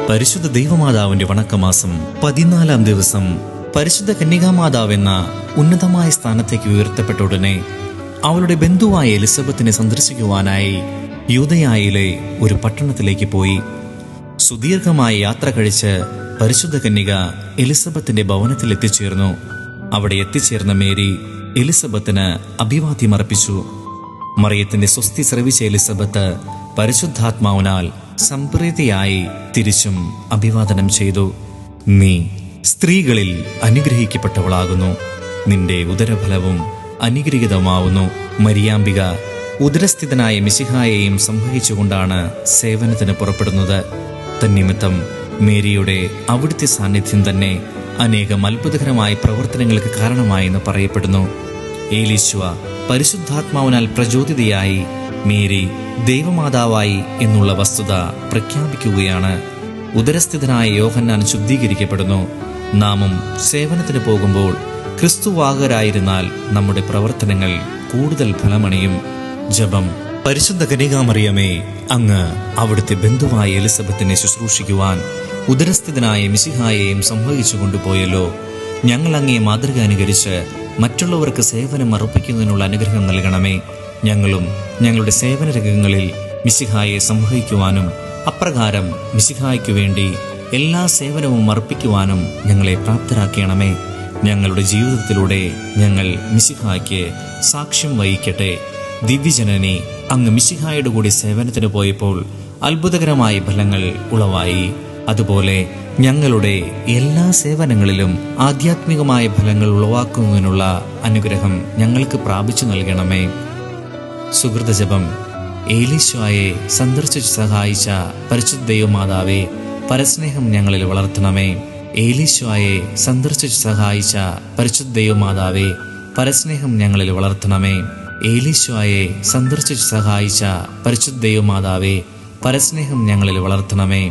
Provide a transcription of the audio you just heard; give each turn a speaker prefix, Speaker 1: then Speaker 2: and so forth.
Speaker 1: പരിശുദ്ധ ദൈവമാതാവിന്റെ വണക്കമാസം 14-ാം ദിവസം പരിശുദ്ധ കന്യകാമാതാവെന്ന ഉന്നതമായ സ്ഥാനത്തേക്ക് ഉയർത്തപ്പെട്ട ഉടനെ അവളുടെ ബന്ധുവായ എലിസബത്തിനെ സന്ദർശിക്കുവാനായി യൂദയായിലെ ഒരു പട്ടണത്തിലേക്ക് പോയി. സുദീർഘമായ യാത്ര കഴിച്ച് പരിശുദ്ധ കന്യക എലിസബത്തിന്റെ ഭവനത്തിൽ എത്തിച്ചേർന്നു. അവിടെ എത്തിച്ചേർന്ന മേരി എലിസബത്തിന് അഭിവാദ്യമർപ്പിച്ചു. മറിയത്തിന്റെ സ്വസ്തി ശ്രവിച്ച എലിസബത്ത് പരിശുദ്ധാത്മാവിനാൽ സംപ്രീതിയായി തിരിച്ചും അഭിവാദനം ചെയ്തു. നീ സ്ത്രീകളിൽ അനുഗ്രഹിക്കപ്പെട്ടവളാകുന്നു, നിന്റെ ഉദരഫലവും അനുഗ്രഹീതമാവുന്നു. മരിയാംബിക ഉദരസ്ഥിതനായ മിശിഹായെയും സംവഹിച്ചുകൊണ്ടാണ് സേവനത്തിന് പുറപ്പെടുന്നത്. തന്നിമിത്തം മേരിയുടെ അവിടുത്തെ സാന്നിധ്യം തന്നെ അനേകം അത്ഭുതകരമായ പ്രവർത്തനങ്ങൾക്ക് കാരണമായെന്ന് പറയപ്പെടുന്നു. ഏലീശ്വ പരിശുദ്ധാത്മാവിനാൽ പ്രചോദിതയായി മേരി ദൈവമാതാവായി എന്നുള്ള വസ്തുത പ്രഖ്യാപിക്കുകയാണ്. ഉദരസ്ഥിതനായ യോഹന്നാൻ ശുദ്ധീകരിക്കപ്പെടുന്നു. നാമും സേവനത്തിന് പോകുമ്പോൾ ക്രിസ്തുവാഹകരായിരുന്നാൽ നമ്മുടെ പ്രവർത്തനങ്ങൾ കൂടുതൽ ഫലമണിയും. ജപം. പരിശുദ്ധ കന്യകാമറിയമേ, അങ്ങ് അവിടുത്തെ ബന്ധുവായ എലിസബത്തിനെ ശുശ്രൂഷിക്കുവാൻ ഉദരസ്ഥിതനായ മിശിഹായെയും സംവഹിച്ചു കൊണ്ടുപോയല്ലോ. ഞങ്ങൾ അങ്ങേ മാതൃക അനുകരിച്ച് മറ്റുള്ളവർക്ക് സേവനം അർപ്പിക്കുന്നതിനുള്ള അനുഗ്രഹം നൽകണമേ. ഞങ്ങളും ഞങ്ങളുടെ സേവന രംഗങ്ങളിൽ മിശിഹായെ സംവഹിക്കുവാനും അപ്രകാരം മിശിഹായ്ക്കു വേണ്ടി എല്ലാ സേവനവും അർപ്പിക്കുവാനും ഞങ്ങളെ പ്രാപ്തരാക്കണമേ. ഞങ്ങളുടെ ജീവിതത്തിലൂടെ ഞങ്ങൾ മിശിഹായ്ക്ക് സാക്ഷ്യം വഹിക്കട്ടെ. ദിവ്യജനനി, അങ്ങ് മിശിഹായുടെ കൂടി സേവനത്തിന് പോയപ്പോൾ അത്ഭുതകരമായ ഫലങ്ങൾ ഉളവായി. അതുപോലെ ഞങ്ങളുടെ എല്ലാ സേവനങ്ങളിലും ആധ്യാത്മികമായ ഫലങ്ങൾ ഉളവാക്കുന്നതിനുള്ള അനുഗ്രഹം ഞങ്ങൾക്ക് പ്രാപിച്ചു നൽകണമേ. സുഹൃതജപം. ഏലീശോയെ സന്ദർശിച്ച് സഹായിച്ച പരിശുദ്ധ ദൈവമാതാവേ, പരസ്നേഹം ഞങ്ങളിൽ വളർത്തണമേ. ഏലീശോയെ സന്ദർശിച്ച് സഹായിച്ച പരിശുദ്ധ ദൈവമാതാവേ, പരസ്നേഹം ഞങ്ങളിൽ വളർത്തണമേ. ഏലീശോയെ സന്ദർശിച്ച് സഹായിച്ച പരിശുദ്ധ ദൈവമാതാവേ, പരസ്നേഹം ഞങ്ങളിൽ വളർത്തണമേ.